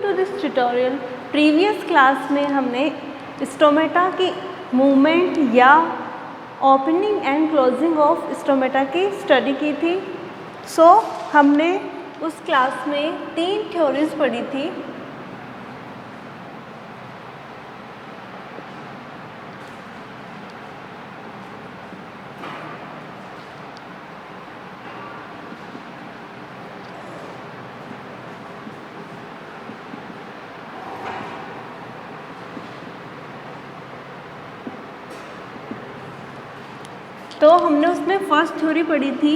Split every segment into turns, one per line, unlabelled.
To this tutorial. Previous class में हमने stomata की मूवमेंट या opening and closing of stomata की स्टडी की थी। हमने उस क्लास में 3 थ्योरीज पढ़ी थी। तो हमने उसमें फर्स्ट थ्योरी पढ़ी थी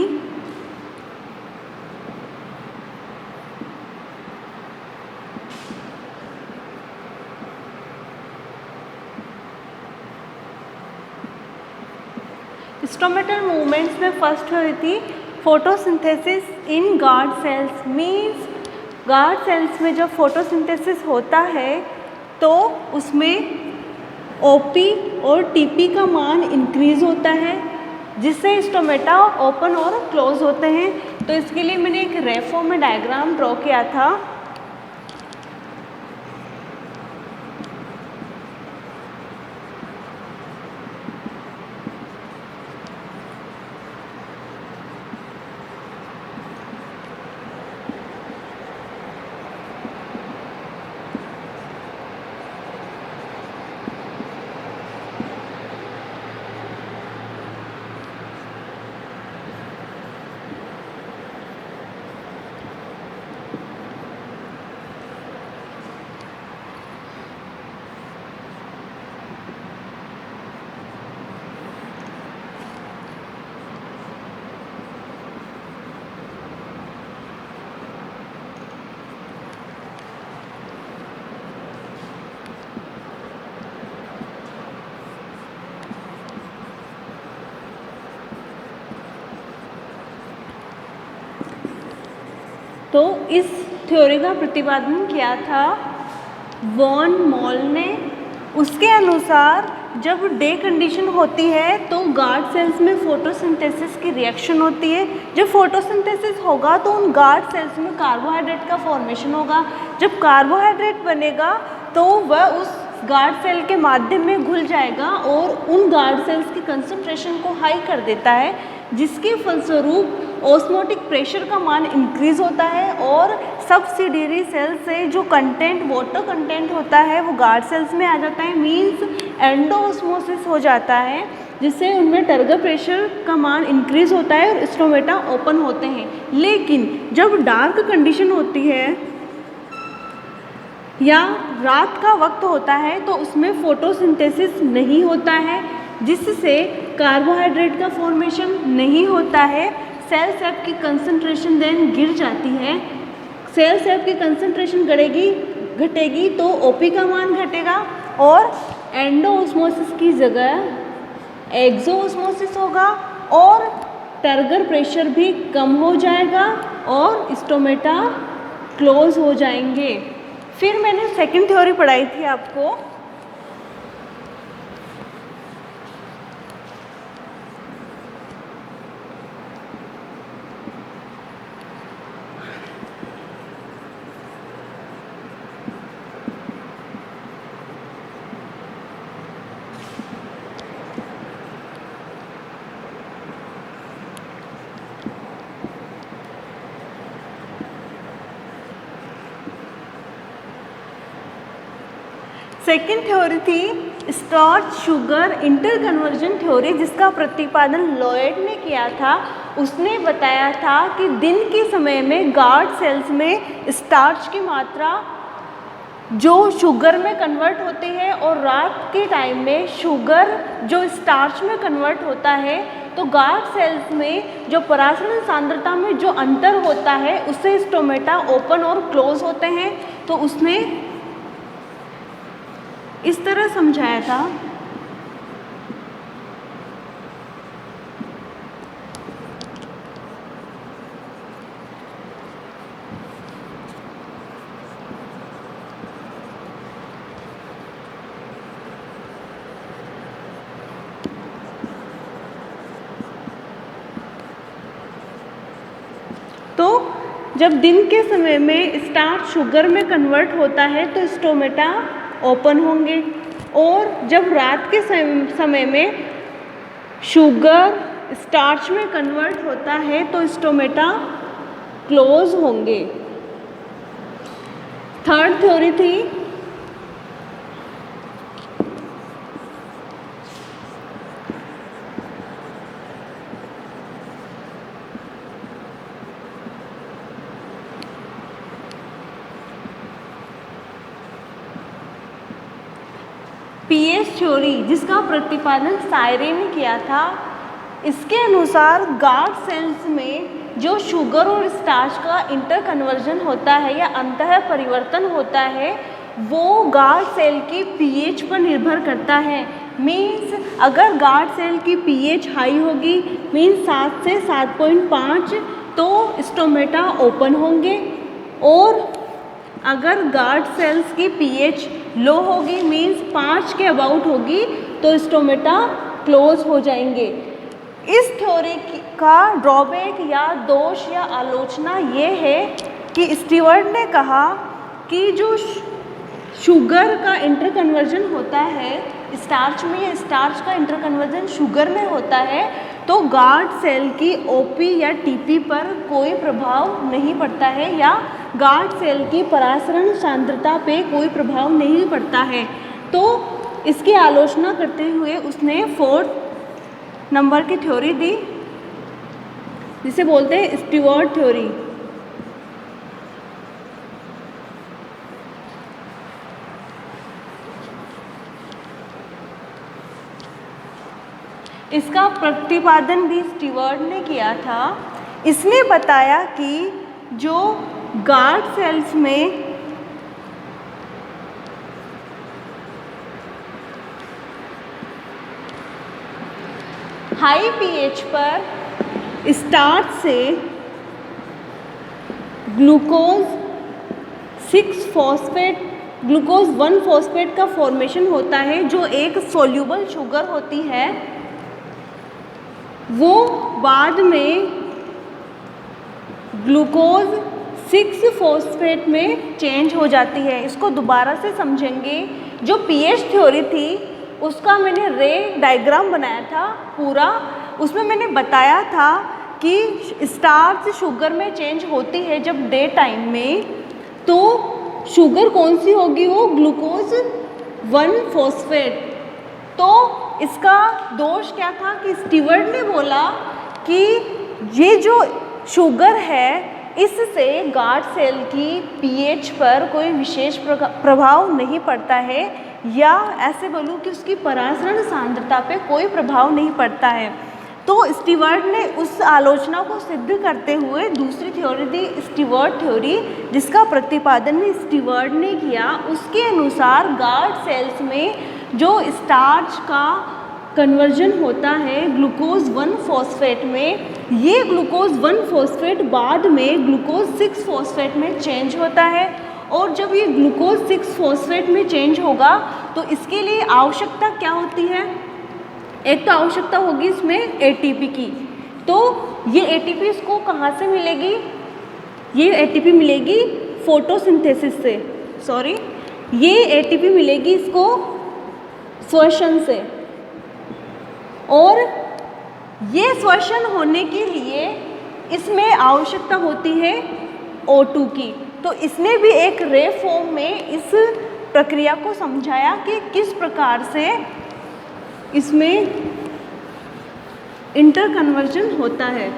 स्टोमेटल मूवमेंट्स में फर्स्ट थ्योरी थी photosynthesis in guard cells. Means guard cells में जब फोटोसिंथेसिस होता है तो उसमें ओपी और टीपी का मान इंक्रीज होता है जिससे स्टोमेटा ओपन और क्लोज होते हैं। तो इसके लिए मैंने एक रेफो में डायग्राम ड्रॉ किया था। तो इस थ्योरी का प्रतिपादन किया था वॉन मॉल ने। उसके अनुसार जब डे कंडीशन होती है तो गार्ड सेल्स में फोटोसिंथेसिस की रिएक्शन होती है। जब फोटोसिंथेसिस होगा तो उन गार्ड सेल्स में कार्बोहाइड्रेट का फॉर्मेशन होगा। जब कार्बोहाइड्रेट बनेगा तो वह उस गार्ड सेल के माध्यम में घुल जाएगा और उन गार्ड सेल्स की कंसंट्रेशन को हाई कर देता है, जिसके फलस्वरूप ऑस्मोटिक प्रेशर का मान इंक्रीज होता है और सब्सिडियरी सेल से जो कंटेंट वाटर कंटेंट होता है वो गार्ड सेल्स में आ जाता है। मींस एंडोऑस्मोसिस हो जाता है जिससे उनमें टर्गर प्रेशर का मान इंक्रीज होता है और स्टोमेटा ओपन होते हैं। लेकिन जब डार्क कंडीशन होती है या रात का वक्त होता है तो उसमें फोटोसिंथेसिस नहीं होता है, जिससे कार्बोहाइड्रेट का फॉर्मेशन नहीं होता है। सेल सेप की कंसंट्रेशन देन गिर जाती है। सेल सेप की कंसंट्रेशन घटेगी तो ओपी का मान घटेगा और एंडोऑस्मोसिस की जगह एक्सोऑस्मोसिस होगा और टर्गर प्रेशर भी कम हो जाएगा और स्टोमेटा क्लोज हो जाएंगे। फिर मैंने सेकंड थ्योरी पढ़ाई थी आपको सेकेंड थ्योरी थी starch sugar inter conversion theory, जिसका प्रतिपादन लॉयड ने किया था। उसने बताया था कि दिन के समय में गार्ड सेल्स में स्टार्च की मात्रा जो शुगर में कन्वर्ट होती है और रात के टाइम में शुगर जो स्टार्च में कन्वर्ट होता है। तो गार्ड सेल्स में जो परासरण सांद्रता में जो अंतर होता है उससे स्टोमेटा ओपन और क्लोज होते हैं। तो उसने इस तरह समझाया था जब दिन के समय में स्टार्च शुगर में कन्वर्ट होता है तो स्टोमेटा ओपन होंगे, और जब रात के समय में शुगर स्टार्च में कन्वर्ट होता है तो स्टोमेटा क्लोज होंगे। थर्ड थ्योरी थी पीएच थ्योरी, जिसका प्रतिपादन सायरे ने किया था। इसके अनुसार गार्ड सेल्स में जो शुगर और स्टार्च का इंटर कन्वर्जन होता है या अंतः परिवर्तन होता है वो गार्ड सेल की पीएच पर निर्भर करता है। मीन्स अगर गार्ड सेल की पीएच हाई होगी, मीन्स 7 से 7.5, तो स्टोमेटा ओपन होंगे, और अगर गार्ड सेल्स की पीएच लो होगी, मीन्स 5 के अबाउट होगी, तो स्टोमेटा क्लोज हो जाएंगे। इस थ्योरी का ड्रॉबैक या दोष या आलोचना ये है कि स्टीवर्ट ने कहा कि जो शुगर का इंटर कन्वर्जन होता है स्टार्च में, या स्टार्च का इंटर कन्वर्जन शुगर में होता है, तो गार्ड सेल की ओपी या टीपी पर कोई प्रभाव नहीं पड़ता है, या गार्ड सेल की परासरण सांद्रता पे कोई प्रभाव नहीं पड़ता है। तो इसकी आलोचना करते हुए उसने 4 नंबर की थ्योरी दी, जिसे बोलते हैं स्टीवर्ट थ्योरी। इसका प्रतिपादन भी स्टीवर्ट ने किया था। इसने बताया कि जो गार्ड सेल्स में हाई पीएच पर स्टार्च से ग्लूकोज 1 फॉस्फेट का फॉर्मेशन होता है, जो एक सोल्यूबल शुगर होती है, वो बाद में ग्लूकोज 6 फॉस्फेट में चेंज हो जाती है। इसको दोबारा से समझेंगे। जो पीएच थ्योरी थी उसका मैंने रे डायग्राम बनाया था पूरा, उसमें मैंने बताया था कि स्टार्च शुगर में चेंज होती है जब डे टाइम में, तो शुगर कौन सी होगी, वो ग्लूकोज 1 फॉस्फेट। तो इसका दोष क्या था कि स्टीवर्ट ने बोला कि ये जो शुगर है इससे गार्ड सेल की पीएच पर कोई विशेष प्रभाव नहीं पड़ता है, या ऐसे बोलूँ कि उसकी परासरण सांद्रता पे कोई प्रभाव नहीं पड़ता है। तो स्टीवर्ट ने उस आलोचना को सिद्ध करते हुए दूसरी थ्योरी दी, स्टीवर्ट थ्योरी, जिसका प्रतिपादन भी स्टीवर्ट ने किया। उसके अनुसार गार्ड सेल्स में जो स्टार्च का कन्वर्जन होता है ग्लूकोज 1 फॉस्फेट में, ये ग्लूकोज 1 फॉस्फेट बाद में ग्लूकोज 6 फॉस्फेट में चेंज होता है, और जब ये ग्लूकोज 6 फॉस्फेट में चेंज होगा तो इसके लिए आवश्यकता क्या होती है, एक तो आवश्यकता होगी इसमें एटीपी की। तो ये एटीपी इसको कहाँ से मिलेगी, ये एटीपी मिलेगी फोटोसिंथेसिस से, ये एटीपी मिलेगी इसको श्वसन से, और ये श्वसन होने के लिए इसमें आवश्यकता होती है O2 की। तो इसने भी एक रे फॉर्म में इस प्रक्रिया को समझाया कि किस प्रकार से इसमें इंटर कन्वर्जन होता है।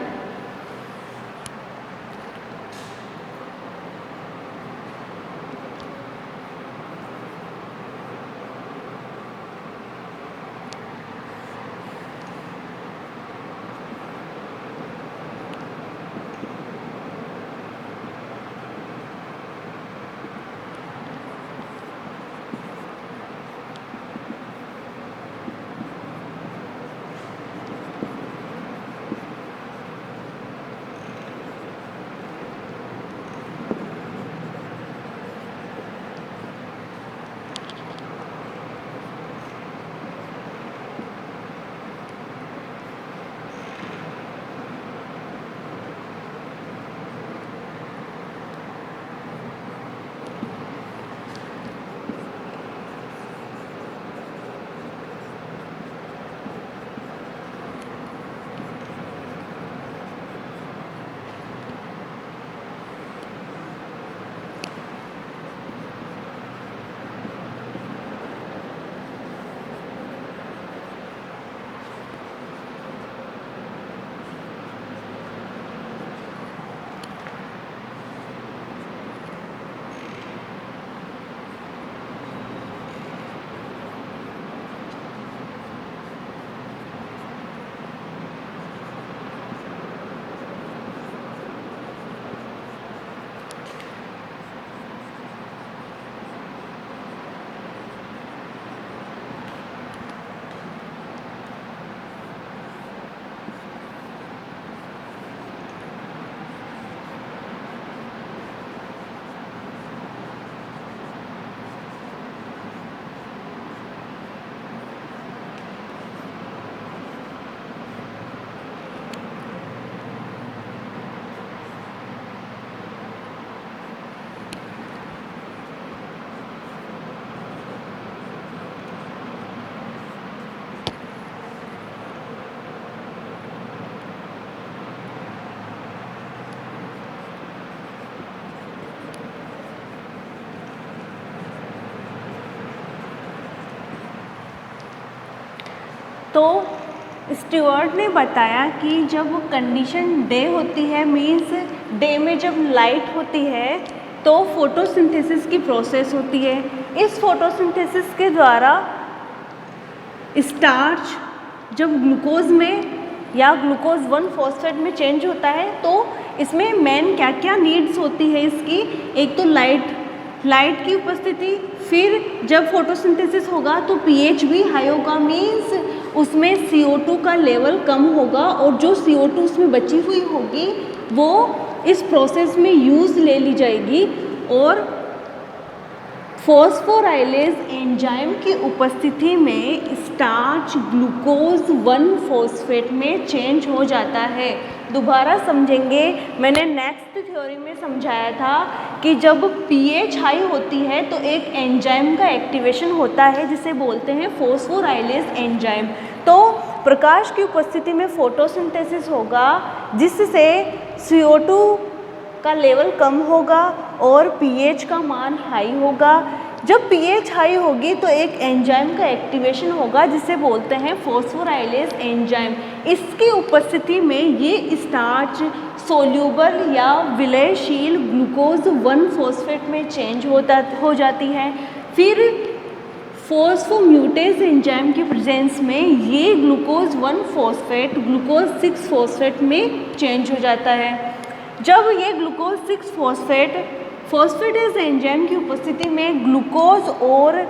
तो स्टीवर्ट ने बताया कि जब कंडीशन डे होती है, मीन्स डे में जब लाइट होती है तो फोटोसिंथेसिस की प्रोसेस होती है। इस फोटोसिंथेसिस के द्वारा स्टार्च जब ग्लूकोज में या ग्लूकोज 1 फॉस्फेट में चेंज होता है तो इसमें मेन क्या क्या नीड्स होती है इसकी, एक तो लाइट की उपस्थिति, फिर जब फोटोसिंथेसिस होगा तो पीएच भी हाई होगा, मीन्स उसमें CO2 का लेवल कम होगा और जो CO2 उसमें बची हुई होगी वो इस प्रोसेस में यूज़ ले ली जाएगी और फॉस्फोराइलेज एंजाइम की उपस्थिति में स्टार्च ग्लूकोज 1 फॉस्फेट में चेंज हो जाता है। दोबारा समझेंगे, मैंने नेक्स्ट थ्योरी में समझाया था कि जब पीएच हाई होती है तो एक एंजाइम का एक्टिवेशन होता है जिसे बोलते हैं फॉस्फोराइलेज एंजाइम। तो प्रकाश की उपस्थिति में फोटोसिंथेसिस होगा जिससे CO2 का लेवल कम होगा और पीएच का मान हाई होगा। जब पीएच हाई होगी तो एक एंजाइम का एक्टिवेशन होगा जिसे बोलते हैं फॉस्फोराइलेज एंजाइम। इसकी उपस्थिति में ये स्टार्च सोल्यूबल या विलयशील ग्लूकोज 1 फॉस्फेट में चेंज हो जाती है। फिर फॉस्फोम्यूटेज एंजाइम की प्रेजेंस में ये ग्लूकोज 1 फॉस्फेट ग्लूकोज 6 फॉस्फेट में चेंज हो जाता है। जब ये ग्लूकोज 6 फॉस्फेटेज एंजाइम की उपस्थिति में ग्लूकोज और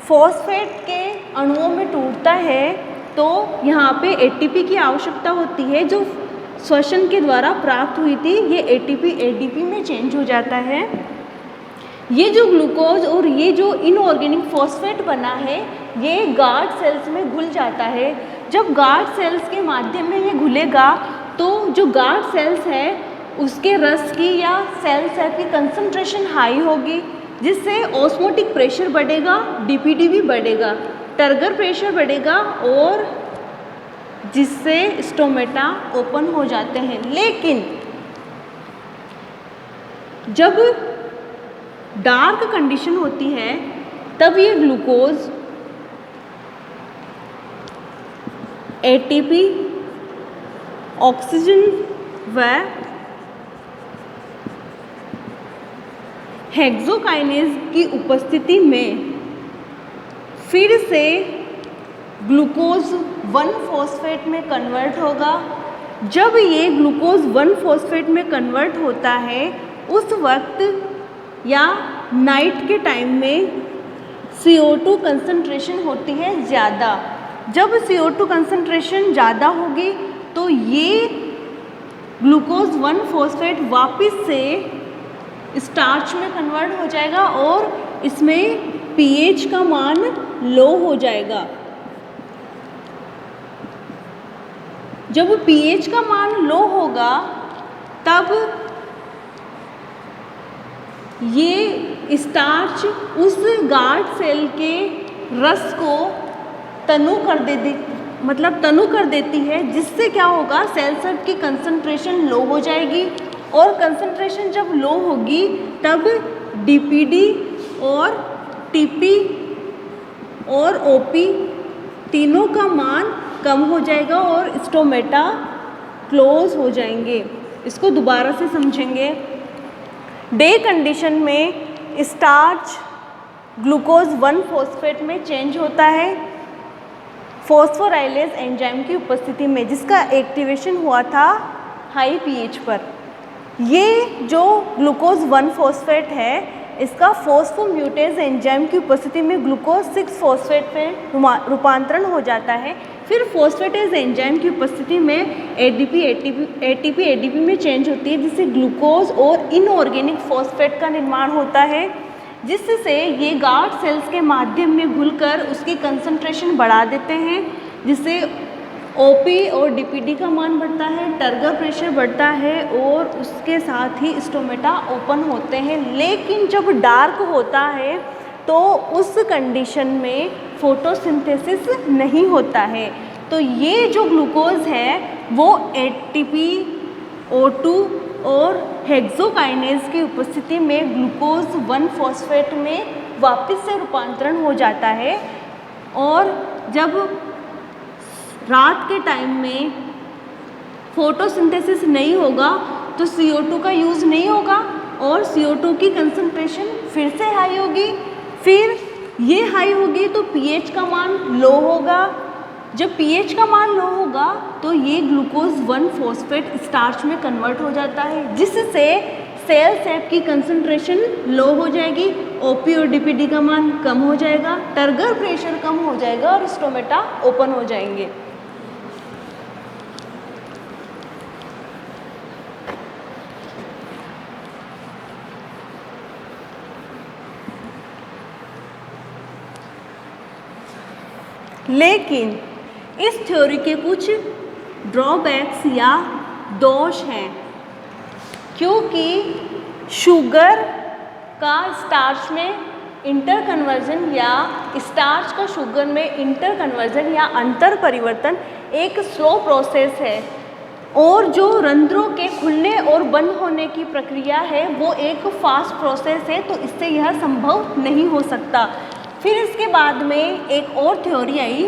फॉस्फेट के अणुओं में टूटता है तो यहाँ पे ATP की आवश्यकता होती है जो श्वसन के द्वारा प्राप्त हुई थी, ये ATP ADP में चेंज हो जाता है। ये जो ग्लूकोज और ये जो इनऑर्गेनिक फॉस्फेट बना है ये गार्ड सेल्स में घुल जाता है। जब गार्ड सेल्स के माध्यम में ये घुलेगा तो जो गार्ड सेल्स है उसके रस की या सेल की कंसंट्रेशन हाई होगी जिससे ऑस्मोटिक प्रेशर बढ़ेगा, DPD भी बढ़ेगा, टर्गर प्रेशर बढ़ेगा और जिससे स्टोमेटा ओपन हो जाते हैं। लेकिन जब डार्क कंडीशन होती है तब ये ग्लूकोज ATP, ऑक्सीजन व हेक्सोकाइनेज की उपस्थिति में फिर से ग्लूकोज 1 फॉस्फेट में कन्वर्ट होगा। जब ये ग्लूकोज 1 फॉस्फेट में कन्वर्ट होता है उस वक्त या नाइट के टाइम में CO2 कंसंट्रेशन होती है ज़्यादा। जब CO2 कंसंट्रेशन ज़्यादा होगी तो ये ग्लूकोज 1 फॉस्फेट वापस से स्टार्च में कन्वर्ट हो जाएगा और इसमें पीएच का मान लो हो जाएगा। जब पीएच का मान लो होगा तब ये स्टार्च उस गार्ड सेल के रस को तनु कर देती है जिससे क्या होगा, सेल सब की कंसंट्रेशन लो हो जाएगी और कंसंट्रेशन जब लो होगी तब DPD और TP और OP तीनों का मान कम हो जाएगा और स्टोमेटा क्लोज हो जाएंगे। इसको दोबारा से समझेंगे। डे कंडीशन में स्टार्च ग्लूकोज 1 फॉस्फेट में चेंज होता है फॉस्फोराइलेज एंजाइम की उपस्थिति में जिसका एक्टिवेशन हुआ था हाई पीएच पर। ये जो ग्लूकोज 1 फॉस्फेट है इसका फॉस्फोम्यूटेज एंजाइम की उपस्थिति में ग्लूकोज 6 फॉस्फेट में रूपांतरण हो जाता है। फिर फॉस्फेटेज एंजाइम की उपस्थिति में ATP ADP में चेंज होती है जिससे ग्लूकोज और इनऑर्गेनिक फॉस्फेट का निर्माण होता है जिससे ये गार्ड सेल्स के माध्यम में घुलकर उसकी कंसंट्रेशन बढ़ा देते हैं जिससे OP और DPD का मान बढ़ता है, टर्गर प्रेशर बढ़ता है और उसके साथ ही स्टोमेटा ओपन होते हैं। लेकिन जब डार्क होता है तो उस कंडीशन में फोटोसिंथेसिस नहीं होता है। तो ये जो ग्लूकोज है वो ATP, O2 और हेक्सोकाइनेज की उपस्थिति में ग्लूकोज 1 फॉस्फेट में वापस से रूपांतरण हो जाता है और जब रात के टाइम में फोटोसिंथेसिस नहीं होगा तो CO2 का यूज़ नहीं होगा और CO2 की कंसंट्रेशन फिर से हाई होगी। फिर ये हाई होगी तो pH का मान लो होगा। जब pH का मान लो होगा तो ये ग्लूकोज 1 फॉस्फेट स्टार्च में कन्वर्ट हो जाता है, जिससे सेल सैप की कंसंट्रेशन लो हो जाएगी, OP और DPD का मान कम हो जाएगा, टर्गर प्रेशर कम हो जाएगा और स्टोमेटा ओपन हो जाएंगे। लेकिन इस थ्योरी के कुछ ड्रॉबैक्स या दोष हैं, क्योंकि शुगर का स्टार्च में इंटर कन्वर्जन या स्टार्च का शुगर में इंटर कन्वर्जन या अंतर परिवर्तन एक स्लो प्रोसेस है और जो रंध्रों के खुलने और बंद होने की प्रक्रिया है वो एक फास्ट प्रोसेस है, तो इससे यह संभव नहीं हो सकता। फिर इसके बाद में एक और थ्योरी आई,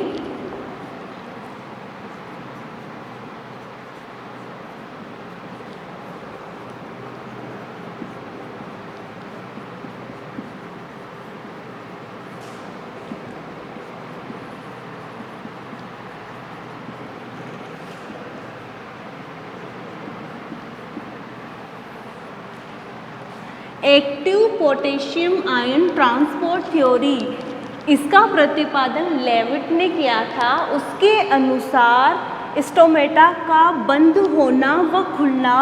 active potassium ion transport theory. इसका प्रतिपादन लेविट ने किया था। उसके अनुसार स्टोमेटा का बंद होना व खुलना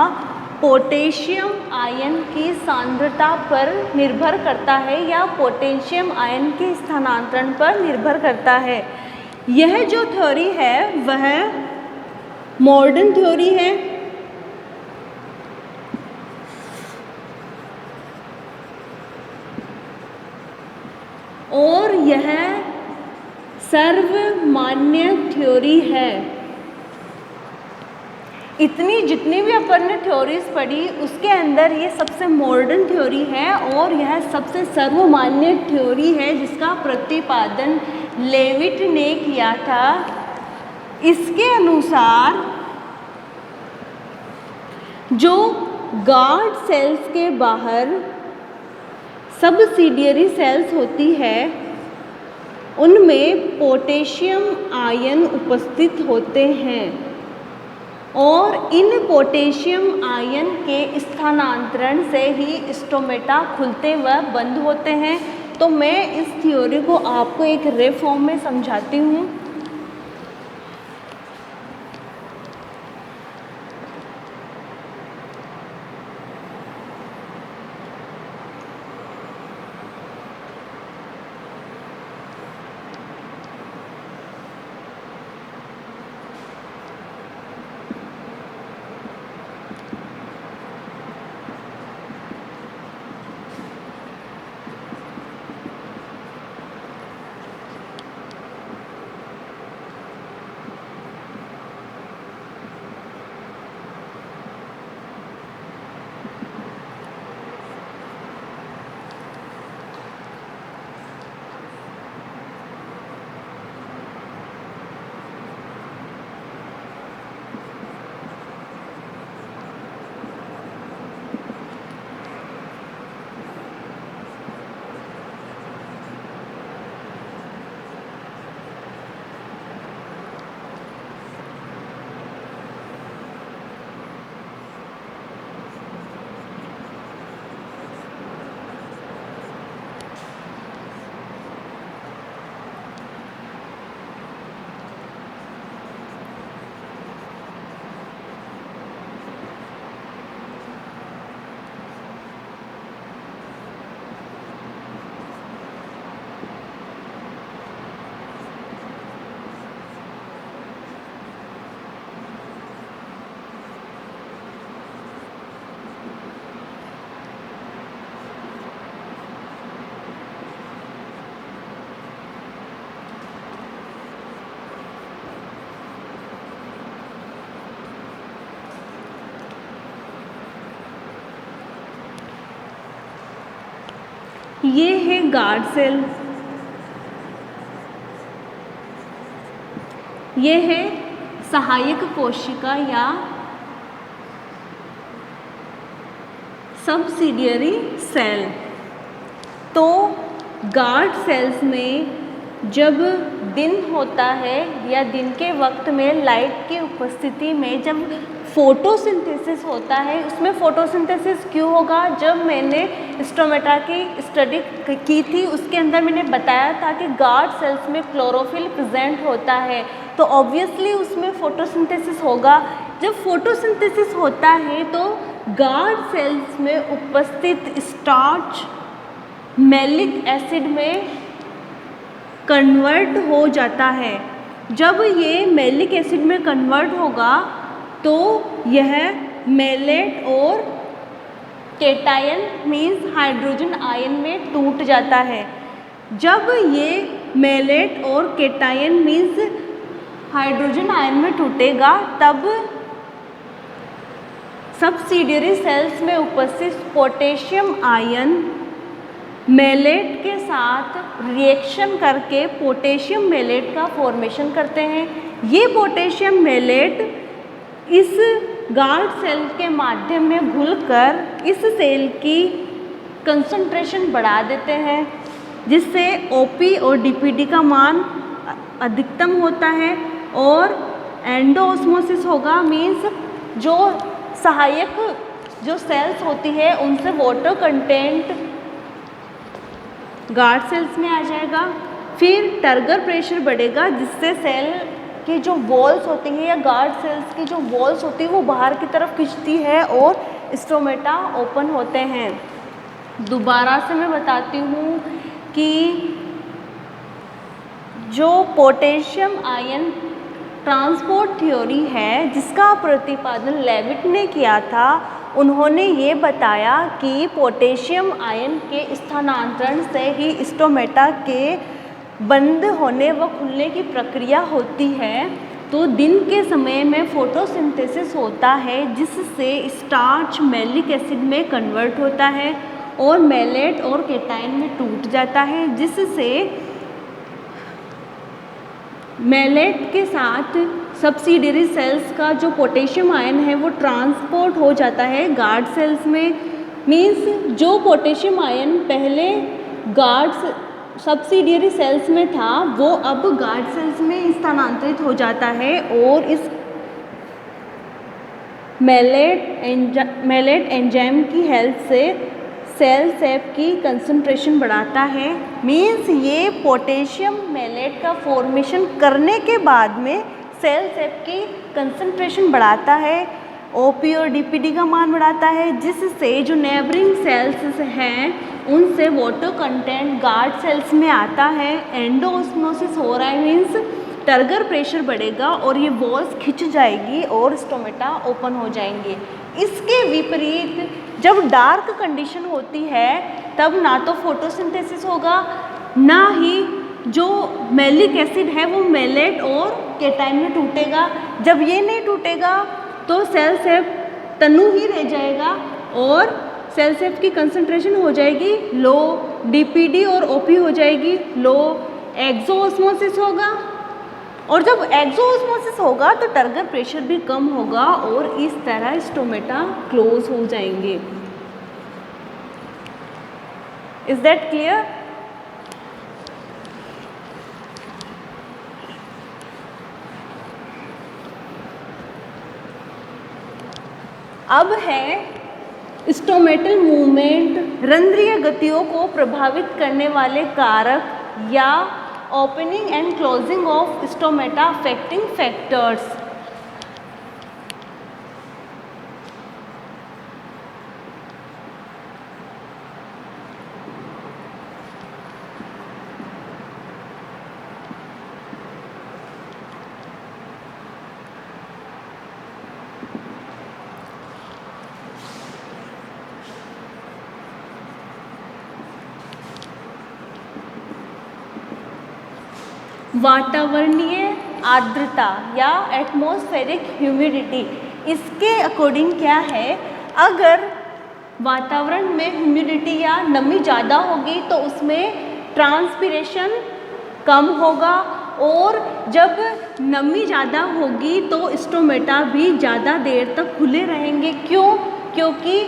पोटेशियम आयन की सांद्रता पर निर्भर करता है या पोटेशियम आयन के स्थानांतरण पर निर्भर करता है। यह जो थ्योरी है वह मॉडर्न थ्योरी है। और यह सर्वमान्य थ्योरी है। इतनी जितनी भी अपन ने थ्योरीज पढ़ी उसके अंदर ये सबसे मॉडर्न थ्योरी है और यह सबसे सर्वमान्य थ्योरी है जिसका प्रतिपादन लेविट ने किया था। इसके अनुसार जो गार्ड सेल्स के बाहर सबसिडियरी सेल्स होती है उनमें पोटेशियम आयन उपस्थित होते हैं और इन पोटेशियम आयन के स्थानांतरण से ही स्टोमेटा खुलते व बंद होते हैं। तो मैं इस थ्योरी को आपको एक रे फॉर्म में समझाती हूँ। ये है गार्ड सेल, ये है सहायक कोशिका या सब्सिडियरी सेल। तो गार्ड सेल्स में जब दिन होता है या दिन के वक्त में लाइट की उपस्थिति में जब फोटोसिंथेसिस होता है, उसमें फोटोसिंथेसिस क्यों होगा? जब मैंने स्टोमेटा की स्टडी की थी उसके अंदर मैंने बताया था कि गार्ड सेल्स में क्लोरोफिल प्रेजेंट होता है, तो ऑब्वियसली उसमें फोटोसिंथेसिस होगा। जब फोटोसिंथेसिस होता है तो गार्ड सेल्स में उपस्थित स्टार्च मैलिक एसिड में कन्वर्ट हो जाता है। जब ये मैलिक एसिड में कन्वर्ट होगा तो यह मैलेट और केटायन मीन्स हाइड्रोजन आयन में टूट जाता है। जब ये मैलेट और केटायन मीन्स हाइड्रोजन आयन में टूटेगा तब सब्सिडियरी सेल्स में उपस्थित पोटेशियम आयन मैलेट के साथ रिएक्शन करके पोटेशियम मैलेट का फॉर्मेशन करते हैं। ये पोटेशियम मैलेट इस गार्ड सेल के माध्यम में घुलकर इस सेल की कंसंट्रेशन बढ़ा देते हैं, जिससे ओपी और डीपीडी का मान अधिकतम होता है और एंडोऑस्मोसिस होगा। मीन्स जो सहायक जो सेल्स होती है उनसे वाटर कंटेंट गार्ड सेल्स में आ जाएगा। फिर टर्गर प्रेशर बढ़ेगा जिससे सेल की जो वॉल्स होती है या गार्ड सेल्स की जो वॉल्स होती है वो बाहर की तरफ खिंचती है और स्टोमेटा ओपन होते हैं। दोबारा से मैं बताती हूँ कि जो पोटेशियम आयन ट्रांसपोर्ट थ्योरी है जिसका प्रतिपादन लेविट ने किया था, उन्होंने ये बताया कि पोटेशियम आयन के स्थानांतरण से ही स्टोमेटा के बंद होने व खुलने की प्रक्रिया होती है। तो दिन के समय में फोटोसिंथेसिस होता है जिससे स्टार्च मैलिक एसिड में कन्वर्ट होता है और मैलेट और केटाइन में टूट जाता है, जिससे मैलेट के साथ सब्सिडियरी सेल्स का जो पोटेशियम आयन है वो ट्रांसपोर्ट हो जाता है गार्ड सेल्स में। मीन्स जो पोटेशियम आयन पहले गार्ड सब्सिडियरी सेल्स में था वो अब गार्ड सेल्स में स्थानांतरित हो जाता है और इस मैलेट एंजाइम की हेल्प से सेल सेप की कंसंट्रेशन बढ़ाता है। मीन्स ये पोटेशियम मैलेट का फॉर्मेशन करने के बाद में सेल सेप की कंसंट्रेशन बढ़ाता है, ओपी और डीपीडी का मान बढ़ाता है, जिससे जो नेबरिंग सेल्स हैं उनसे वाटर कंटेंट गार्ड सेल्स में आता है। एंडोऑस्मोसिस हो रहा है मीन्स टर्गर प्रेशर बढ़ेगा और ये वॉल्स खिंच जाएगी और स्टोमेटा ओपन हो जाएंगे। इसके विपरीत जब डार्क कंडीशन होती है तब ना तो फोटोसिंथेसिस होगा ना ही जो मैलिक एसिड है वो मैलेट और केटाइन में टूटेगा। जब ये नहीं टूटेगा तो सेल सेप तनु ही रह जाएगा और सेल सेप की कंसंट्रेशन हो जाएगी लो, डीपीडी और ओपी हो जाएगी लो, एक्सोऑस्मोसिस होगा और जब एक्सोऑस्मोसिस होगा तो टर्गर प्रेशर भी कम होगा और इस तरह स्टोमेटा क्लोज हो जाएंगे। Is that clear? अब है स्टोमेटल मूवमेंट, रंध्रीय गतियों को प्रभावित करने वाले कारक या opening and closing of stomata affecting factors. वातावरणीय आर्द्रता या एटमॉस्फेरिक ह्यूमिडिटी, इसके अकॉर्डिंग क्या है, अगर वातावरण में ह्यूमिडिटी या नमी ज़्यादा होगी तो उसमें ट्रांसपिरेशन कम होगा और जब नमी ज़्यादा होगी तो स्टोमेटा भी ज़्यादा देर तक खुले रहेंगे। क्यों? क्योंकि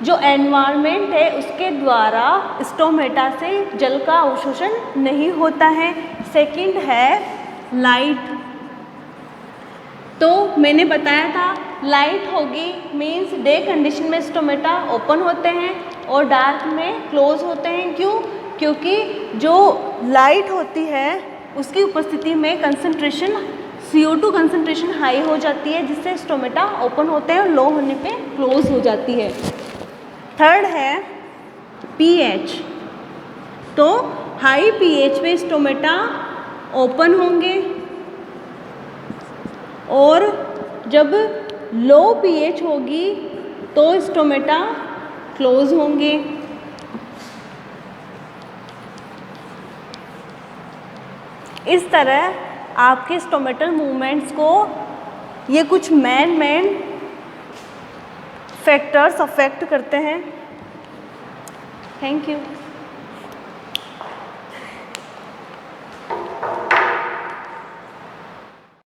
जो एनवायरनमेंट है उसके द्वारा स्टोमेटा से जल का अवशोषण नहीं होता है। सेकंड है लाइट। तो मैंने बताया था लाइट होगी मीन्स डे कंडीशन में स्टोमेटा ओपन होते हैं और डार्क में क्लोज होते हैं। क्यों? क्योंकि जो लाइट होती है उसकी उपस्थिति में कंसंट्रेशन CO2 कंसंट्रेशन हाई हो जाती है, जिससे स्टोमेटा ओपन होते हैं और लो होने पे क्लोज हो जाती है। थर्ड है pH। तो हाई pH पे स्टोमेटा ओपन होंगे और जब लो pH होगी तो स्टोमेटा क्लोज होंगे। इस तरह आपके स्टोमेटल मूवमेंट्स को ये कुछ मेन फैक्टर्स अफेक्ट करते हैं। Thank you.